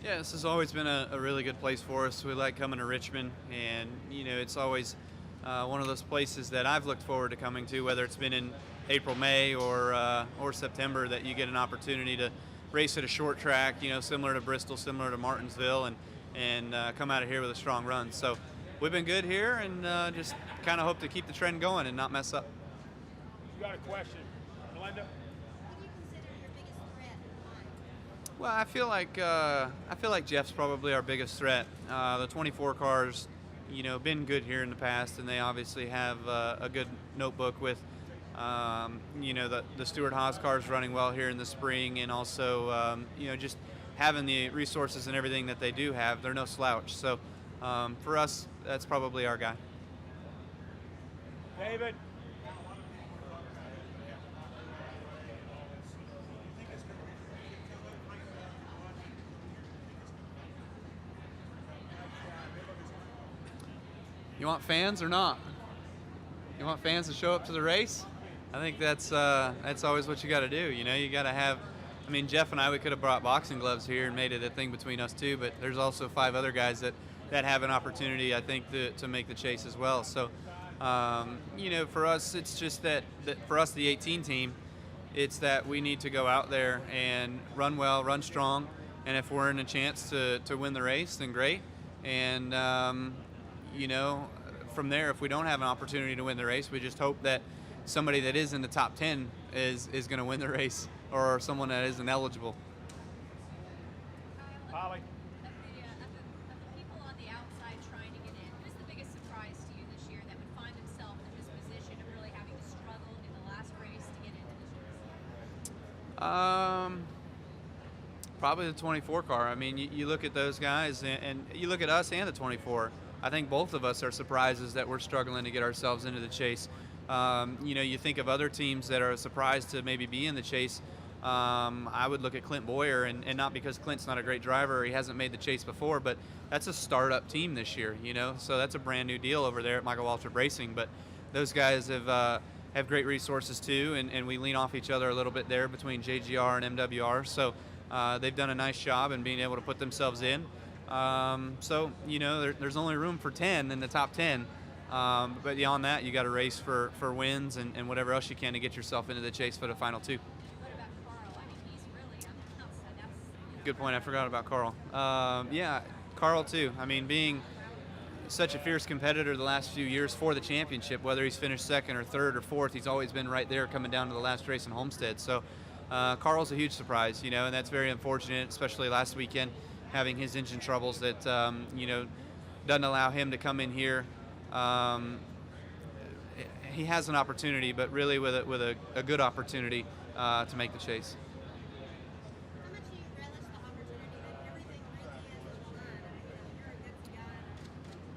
Yeah, this has always been a really good place for us. We like coming to Richmond, and it's always one of those places that I've looked forward to coming to, whether it's been in April, May, or September, that you get an opportunity to race at a short track, similar to Bristol, similar to Martinsville, and come out of here with a strong run. So we've been good here, and just kind of hope to keep the trend going and not mess up. You got a question, Melinda? What do you consider your biggest threat in line? Well, I feel like Jeff's probably our biggest threat. The 24 cars, been good here in the past, and they obviously have a good notebook with, the Stewart Haas cars running well here in the spring, and also, just having the resources and everything that they do have. They're no slouch. So for us, that's probably our guy. David? You want fans or not? You want fans to show up to the race? I think that's always what you got to do. You got to have. I mean, Jeff and I, we could have brought boxing gloves here and made it a thing between us two, but there's also 5 other guys that have an opportunity, I think, to make the chase as well. So, for us, it's just that for us, the 18 team, it's that we need to go out there and run well, run strong, and if we're in a chance to win the race, then great. And from there, if we don't have an opportunity to win the race, we just hope that somebody that is in the top 10 is going to win the race, or someone that isn't eligible. Holly? Of the people on the outside trying to get in, who's the biggest surprise to you this year that would find himself in this position of really having to struggle in the last race to get into this race? Probably the 24 car. I mean, you look at those guys, and you look at us and the 24. I think both of us are surprises that we're struggling to get ourselves into the chase. You think of other teams that are surprised to maybe be in the chase. I would look at Clint Boyer, and not because Clint's not a great driver, or he hasn't made the chase before, but that's a startup team this year, so that's a brand new deal over there at Michael Waltrip Racing. But those guys have great resources too, and we lean off each other a little bit there between JGR and MWR. So they've done a nice job in being able to put themselves in. There's only room for 10 in the top 10. But beyond that, you got to race for wins and whatever else you can to get yourself into the chase for the final 2. What about Carl? I mean, he's really on the outside. That's Good point. I forgot about Carl. Carl too. I mean, being such a fierce competitor the last few years for the championship, whether he's finished second or third or fourth, he's always been right there coming down to the last race in Homestead. So Carl's a huge surprise, and that's very unfortunate, especially last weekend, having his engine troubles that, doesn't allow him to come in here. He has an opportunity, but really with a good opportunity to make the chase. How much do you relish the opportunity that everything really is on the line? I mean, you're a good guy,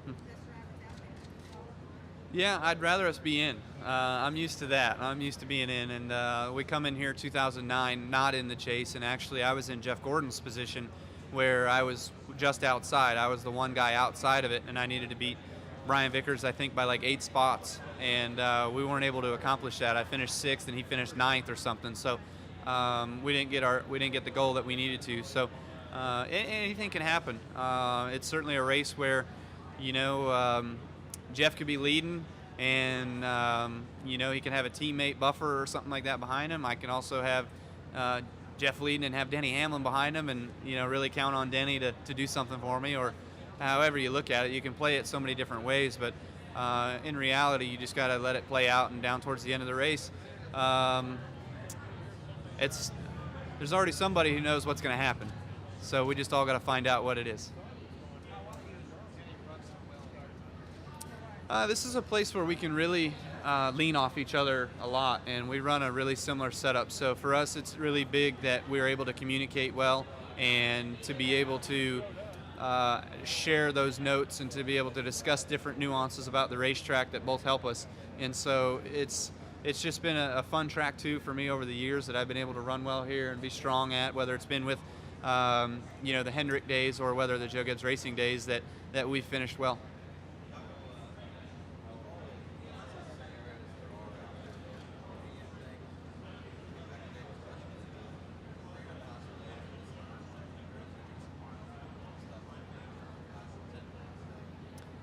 and best drivers out there. Yeah, I'd rather us be in. I'm used to that. I'm used to being in, and we come in here 2009 not in the chase, and actually I was in Jeff Gordon's position where I was just outside. I was the one guy outside of it, and I needed to beat Brian Vickers, I think, by like 8 spots, and we weren't able to accomplish that. I finished 6th, and he finished 9th or something. So we didn't get the goal that we needed to. So anything can happen. It's certainly a race where Jeff could be leading, and he can have a teammate buffer or something like that behind him. I can also have Jeff leading and have Denny Hamlin behind him, and really count on Denny to do something for me, or however you look at it. You can play it so many different ways, but in reality, you just got to let it play out. And down towards the end of the race, there's already somebody who knows what's going to happen. So we just all got to find out what it is. This is a place where we can really lean off each other a lot, and we run a really similar setup. So for us, it's really big that we're able to communicate well and to be able to share those notes and to be able to discuss different nuances about the racetrack that both help us. And so it's just been a fun track too for me over the years that I've been able to run well here and be strong at, whether it's been with the Hendrick days or whether the Joe Gibbs Racing days that we finished well.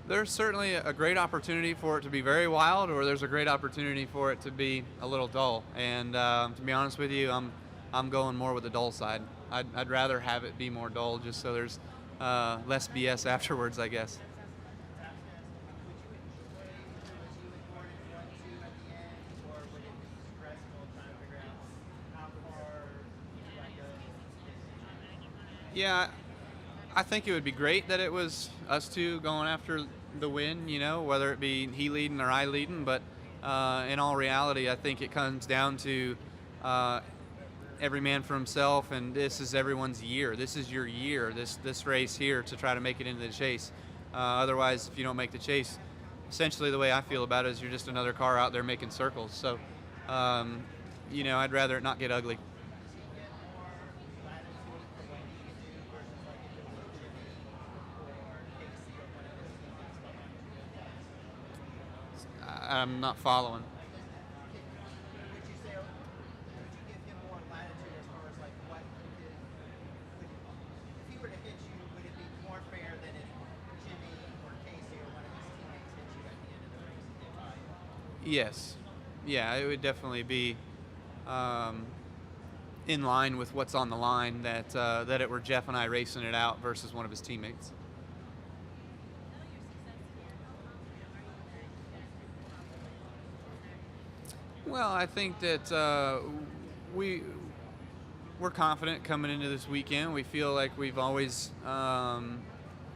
There's certainly a great opportunity for it to be very wild, or there's a great opportunity for it to be a little dull. And to be honest with you, I'm going more with the dull side. I'd rather have it be more dull, just so there's less BS afterwards, I guess. Yeah, I think it would be great that it was us two going after the win, whether it be he leading or I leading. But in all reality, I think it comes down to uh, every man for himself, and this is everyone's year. This is your year, this race here, to try to make it into the chase. Otherwise, if you don't make the chase, essentially the way I feel about it is you're just another car out there making circles. So, I'd rather it not get ugly. I'm not following. Yes. Yeah, it would definitely be um, in line with what's on the line that it were Jeff and I racing it out versus one of his teammates. Well, I think that we we're confident coming into this weekend. We feel like we've always done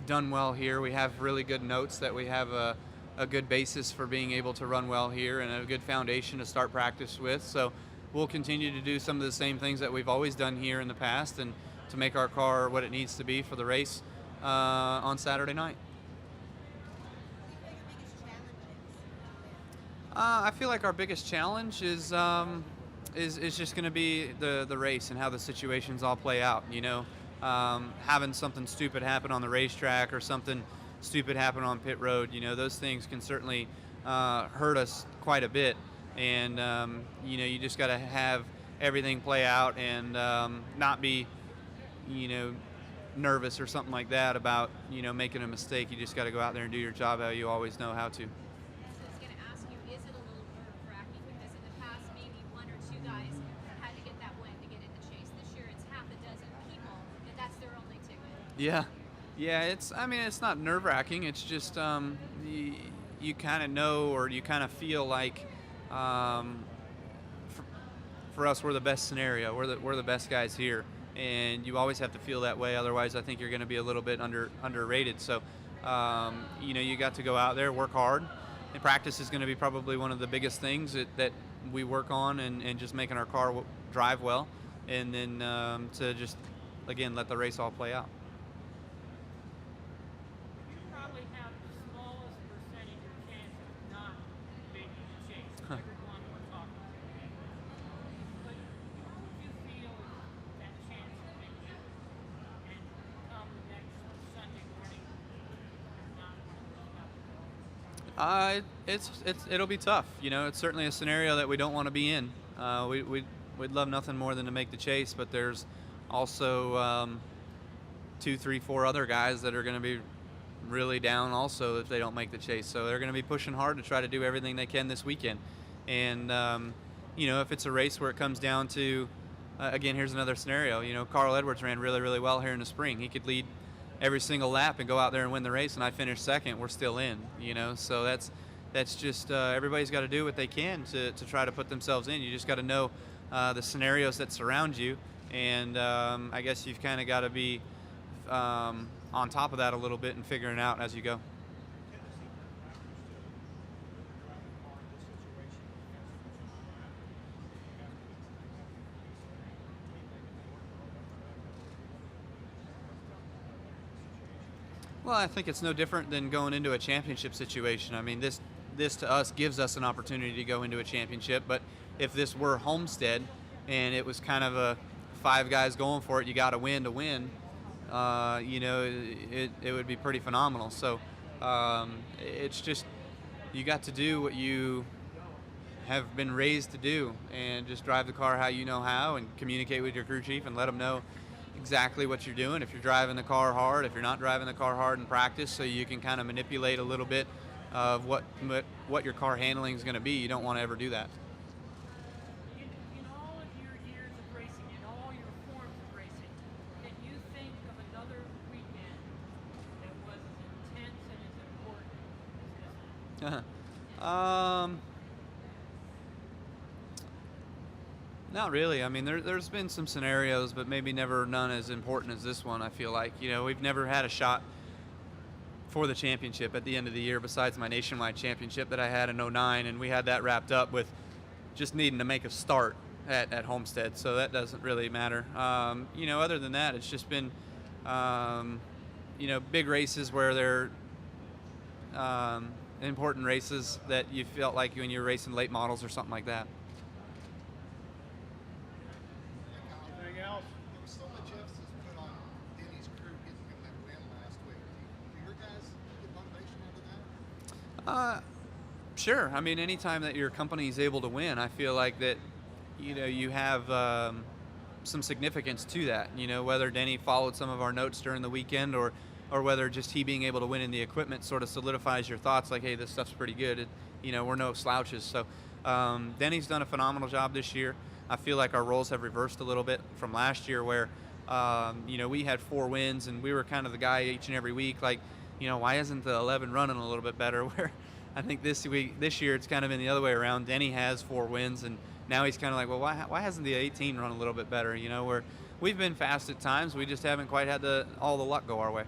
well here. We have really good notes that we have a good basis for being able to run well here and a good foundation to start practice with. So we'll continue to do some of the same things that we've always done here in the past, and to make our car what it needs to be for the race on Saturday night. I feel like our biggest challenge is just going to be the race and how the situations all play out. Having something stupid happen on the racetrack or something stupid happen on pit road. Those things can certainly hurt us quite a bit. And you just got to have everything play out and not be nervous or something like that about making a mistake. You just got to go out there and do your job how you always know how to. Yeah, yeah. It's not nerve-wracking. It's just you kind of know, or you kind of feel like for us, we're the best scenario. We're the best guys here, and you always have to feel that way. Otherwise, I think you're going to be a little bit underrated. So, you got to go out there, work hard. And practice is going to be probably one of the biggest things that we work on, and just making our car drive well, and then to just again let the race all play out. It'll be tough. It's certainly a scenario that we don't want to be in. We'd love nothing more than to make the chase, but there's also 2, 3, 4 other guys that are going to be really down also if they don't make the chase. So they're going to be pushing hard to try to do everything they can this weekend. And if it's a race where it comes down to, again, here's another scenario. Carl Edwards ran really, really well here in the spring. He could lead every single lap and go out there and win the race, and I finished second. We're still in, so that's just everybody's got to do what they can to try to put themselves in. You just got to know the scenarios that surround you, and I guess you've kind of got to be on top of that a little bit and figuring it out as you go. Well, I think it's no different than going into a championship situation. This to us gives us an opportunity to go into a championship. But if this were Homestead and it was kind of a 5 guys going for it, you got to win to win. It would be pretty phenomenal. So it's just you got to do what you have been raised to do, and just drive the car how you know how, and communicate with your crew chief and let them know exactly what you're doing, if you're driving the car hard, if you're not driving the car hard in practice, so you can kind of manipulate a little bit of what your car handling is going to be. You don't want to ever do that. In all of your years of racing, in all your forms of racing, can you think of another weekend that was as intense and as important as this one? Not really. I mean, there's been some scenarios, but maybe never none as important as this one. I feel like, we've never had a shot for the championship at the end of the year besides my nationwide championship that I had in '09, and we had that wrapped up with just needing to make a start at Homestead, so that doesn't really matter. Other than that, it's just been, big races where they're important races that you felt like when you're racing late models or something like that. Anything else? There was so much emphasis put on Denny's crew getting him that win last week. Do your guys get motivation out of that? Sure. I mean, anytime that your company is able to win, I feel like that, you have some significance to that. Whether Denny followed some of our notes during the weekend or whether just he being able to win in the equipment sort of solidifies your thoughts like, hey, this stuff's pretty good. We're no slouches. So Denny's done a phenomenal job this year. I feel like our roles have reversed a little bit from last year where, we had 4 wins and we were kind of the guy each and every week. Like, why isn't the 11 running a little bit better? Where I think this year, it's kind of been the other way around. Denny has 4 wins and now he's kind of like, well, why hasn't the 18 run a little bit better? Where we've been fast at times. We just haven't quite had all the luck go our way.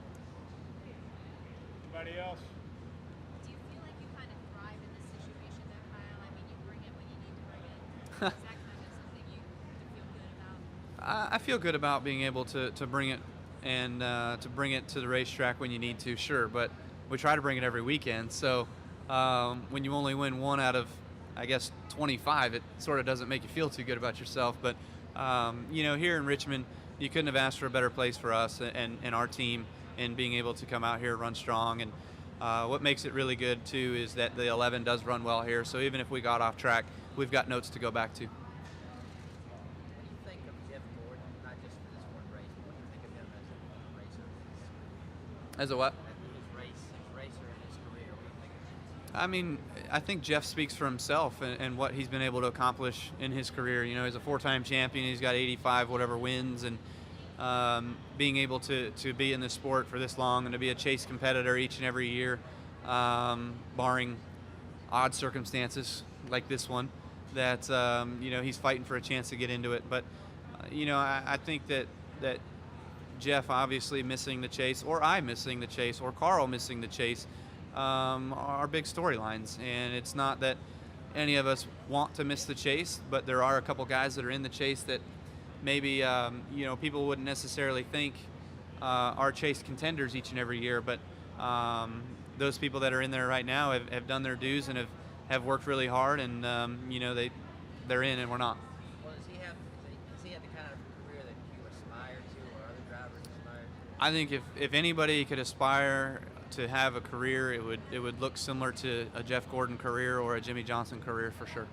Anybody else? Do you feel like you kind of thrive in this situation, though, Kyle? I mean, you bring it when you need to bring it. Is that kind of something you feel good about? I feel good about being able to bring it and to bring it to the racetrack when you need to, sure. But we try to bring it every weekend. So when you only win 1 out of, I guess, 25, it sort of doesn't make you feel too good about yourself. But here in Richmond, you couldn't have asked for a better place for us and our team, and being able to come out here, run strong. And what makes it really good too is that the 11 does run well here. So even if we got off track, we've got notes to go back to. What do you think of Jeff Gordon, not just for this one race, but what do you think of him as a racer? As a what? His racer in his career, what do you think of him? I mean, I think Jeff speaks for himself and what he's been able to accomplish in his career. He's a 4-time champion. He's got 85 whatever wins, and being able to be in this sport for this long and to be a chase competitor each and every year, barring odd circumstances like this one, that he's fighting for a chance to get into it. But I think that Jeff obviously missing the chase, or I missing the chase, or Carl missing the chase, are big storylines. And it's not that any of us want to miss the chase, but there are a couple guys that are in the chase that maybe people wouldn't necessarily think are chase contenders each and every year, but those people that are in there right now have done their dues and have worked really hard, and they're in and we're not. Well, does he have the kind of career that you aspire to, or other drivers aspire to? I think if anybody could aspire to have a career, it would look similar to a Jeff Gordon career or a Jimmy Johnson career for sure.